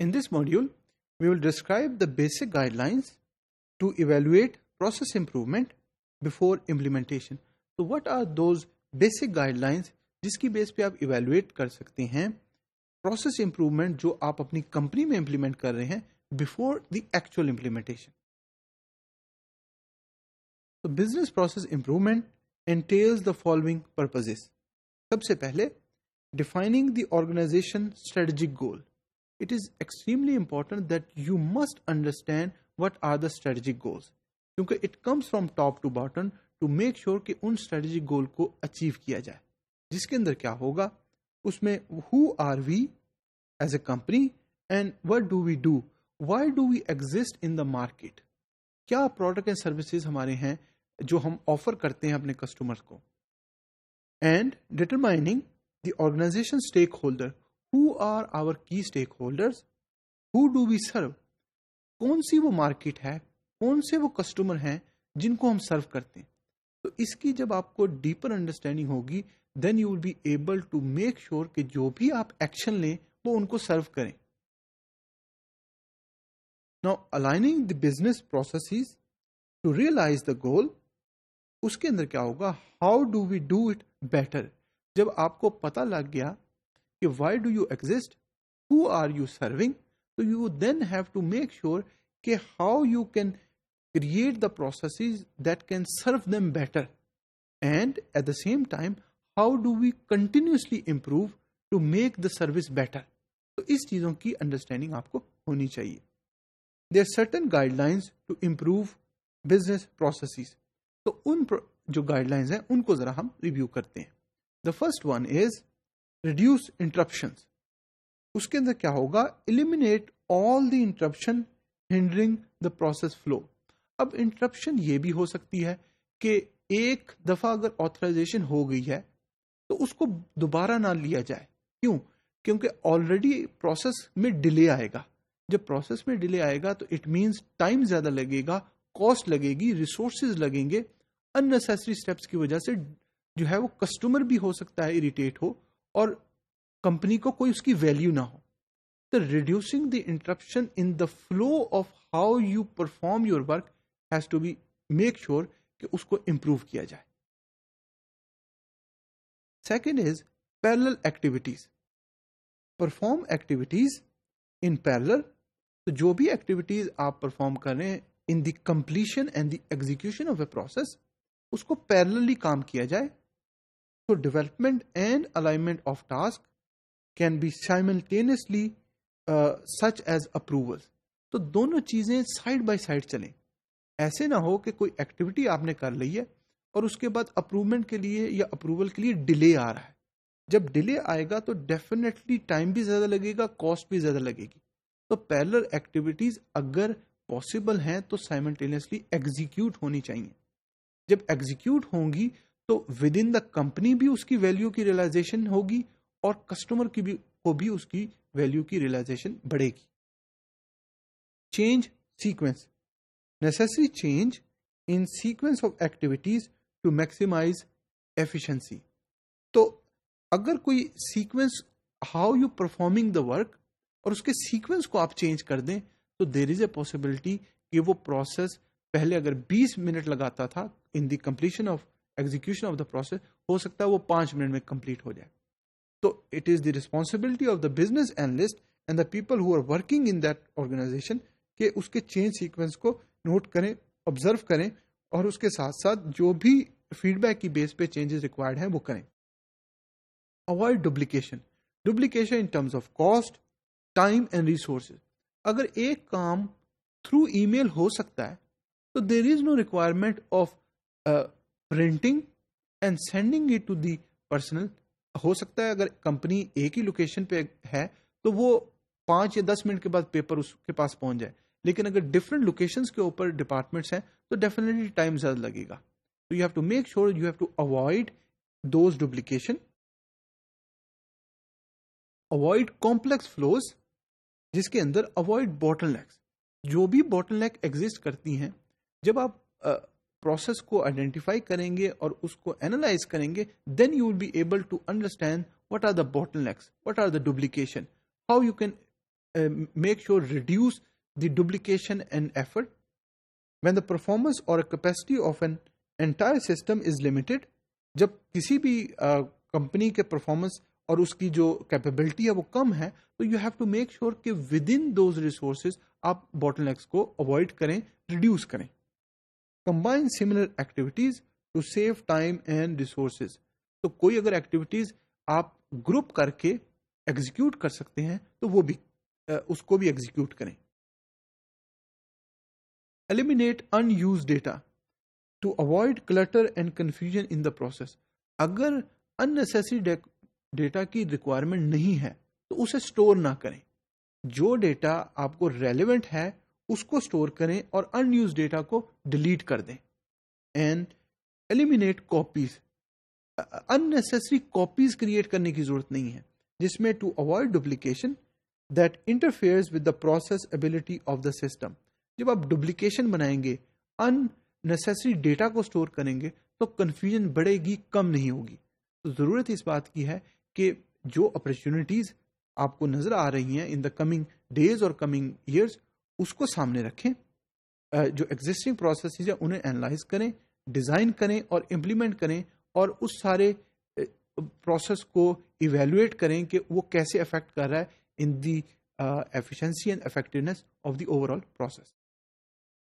In this module, we will describe the basic guidelines to evaluate process improvement before implementation. So what are those basic guidelines جس کی بیس پہ آپ evaluate کر سکتے ہیں process improvement جو آپ اپنی کمپنی میں امپلیمنٹ کر رہے ہیں بفور دی ایکچوئل امپلیمنٹیشن. تو business process improvement entails the following purposes. سب سے پہلے defining the organization strategic goal. It is extremely important that you must understand what are the strategic goals, کیونکہ it comes from top to bottom to make sure کہ ان strategic goal کو achieve کیا جائے, جس کے اندر کیا ہوگا اس میں who are we as a company and what do we do, why do we exist in the market, کیا پروڈکٹ اینڈ سروسز ہمارے ہیں جو ہم آفر کرتے ہیں اپنے کسٹمرز کو, and determining the organization stakeholder, who are our کی stakeholders, who do we serve, کون سی وہ مارکیٹ ہے, کون سے وہ کسٹمر ہیں جن کو ہم سرو کرتے ہیں. تو اس کی جب آپ کو ڈیپر انڈرسٹینڈنگ ہوگی then you will be able to make sure کہ جو بھی آپ ایکشن لیں وہ ان کو سرو کریں. Now aligning the business processes to realize the goal, اس کے اندر کیا ہوگا, how do we do it better. جب آپ کو پتا لگ گیا کہ why do you exist, who are you serving, so you then have to make sure کہ how you can create the processes that can serve them better, and at the same time how do we continuously improve to make the service better. تو اس چیزوں کی understanding آپ کو ہونی چاہیے. There are certain guidelines to improve business processes. تو ان جو guide lines ہیں ان کو ذرا ہم ریویو کرتے ہیں. The first one is reduce interruptions. اس کے اندر کیا ہوگا, eliminate all the interruption hindering the process flow. اب انٹرپشن یہ بھی ہو سکتی ہے کہ ایک دفعہ اگر آتھرائزیشن ہو گئی ہے تو اس کو دوبارہ نہ لیا جائے. کیوں؟ کیونکہ آلریڈی پروسیس میں ڈیلے آئے گا. جب پروسیس میں ڈیلے آئے گا تو اٹ مینس ٹائم زیادہ لگے گا, کاسٹ لگے گی, ریسورسز لگیں گے. اننیسیسری اسٹیپس کی وجہ سے جو ہے وہ کسٹمر بھی ہو سکتا ہے اریٹیٹ ہو اور کمپنی کو کوئی اس کی ویلیو نہ ہو. تو reducing the interruption in the flow of how you perform your work has to be make sure کہ اس کو امپروو کیا جائے. Second is parallel activities. Perform activities in parallel. تو جو بھی ایکٹیویٹیز آپ پرفارم کر رہے ہیں in the completion and the execution of a process, اس کو پیرللی کام کیا جائے. تو development and alignment of task can be simultaneously such as approval. تو دونوں چیزیں سائڈ بائی سائڈ چلیں. ایسے نہ ہو کہ کوئی ایکٹیویٹی آپ نے کر لی ہے اور اس کے بعد اپروومنٹ کے لیے یا اپروول کے لیے ڈیلے آ رہا ہے. جب ڈیلے آئے گا تو ڈیفینیٹلی ٹائم بھی زیادہ لگے گا, کاسٹ بھی زیادہ لگے گی. تو پیرلل ایکٹیویٹیز اگر پاسبل ہیں تو سائملٹینیسلی ایگزیکیوٹ ہونی چاہیے. جب ایگزیکیوٹ ہوں گی تو ود ان دا کمپنی بھی اس کی ویلیو کی ریئلائزیشن ہوگی اور کسٹمر کو بھی اس کی ویلیو کی ریئلائزیشن بڑھے گی. Change sequence. Necessary change in sequence of activities to maximise efficiency. تو اگر کوئی sequence how you performing the work اور اس کے سیکوینس کو آپ چینج کر دیں تو دیر از اے پاسبلٹی کہ وہ پروسیس پہلے اگر 20 منٹ لگاتا تھا in the completion of execution of the process, ہو سکتا ہے وہ 5 منٹ میں کمپلیٹ ہو جائے. تو it is the responsibility of the business analyst and the people who are working in that organisation کہ اس کے چینج سیکوینس کو نوٹ کریں, آبزرو کریں اور اس کے ساتھ ساتھ جو بھی فیڈ بیک کی بیس پہ چینجز ریکوائرڈ ہیں وہ کریں. Avoid duplication. Duplication in terms of cost, time and resources. اگر ایک کام تھرو ای میل ہو سکتا ہے تو there is no requirement of printing and sending it to the personal. ہو سکتا ہے اگر کمپنی ایک ہی لوکیشن پہ ہے تو وہ 5 یا 10 منٹ کے بعد پیپر اس کے پاس پہنچ جائے, لیکن اگر ڈفرنٹ لوکیشنز کے اوپر ڈپارٹمنٹس ہیں تو ڈیفینیٹلی ٹائم زیادہ لگے گا. تو you have to make sure you have to avoid those duplication. Avoid complex flows, جس کے اندر اوائڈ باٹل نیکس. جو بھی باٹل نیک ایگزسٹ کرتی ہیں, جب آپ پروسیس کو آئیڈینٹیفائی کریں گے اور اس کو اینالائز کریں گے, then you will be able to understand what are the bottlenecks, what are the duplication, how you can make sure reduce the duplication and effort. When the performance or capacity of an entire system is limited, جب کسی بھی company کے performance اور اس کی جو capability ہے وہ کم ہے تو you have to make sure کہ ود ان دوز ریسورسز آپ باٹل نیکس کو اوائڈ کریں، ریڈیوس کریں. Combine similar activities to save time and resources. تو کوئی اگر ایکٹیویٹیز آپ گروپ کر کے ایگزیکیوٹ کر سکتے ہیں تو وہ بھی اس کو بھی ایگزیکیوٹ کریں. Eliminate unused data to avoid clutter and confusion in the process. اگر ان نیسیسری ڈیٹا کی ریکوائرمنٹ نہیں ہے تو اسے اسٹور نہ کریں. جو ڈیٹا آپ کو ریلیونٹ ہے اس کو اسٹور کریں اور ان یوز ڈیٹا کو ڈیلیٹ کر دیں. And eliminate copies. Unnecessary copies create کرنے کی ضرورت نہیں ہے جس میں to avoid duplication that interferes with the processability of the system. جب آپ ڈپلیکیشن بنائیں گے، ان نیسیسری ڈیٹا کو اسٹور کریں گے تو کنفیوژن بڑھے گی، کم نہیں ہوگی. تو ضرورت اس بات کی ہے کہ جو اپرچونیٹیز آپ کو نظر آ رہی ہیں ان دا کمنگ ڈیز اور کمنگ ایئرس اس کو سامنے رکھیں. جو ایگزسٹنگ پروسیسز ہیں انہیں انالائز کریں، ڈیزائن کریں اور امپلیمنٹ کریں اور اس سارے پروسیس کو ایویلویٹ کریں کہ وہ کیسے افیکٹ کر رہا ہے in the efficiency and effectiveness of the overall process.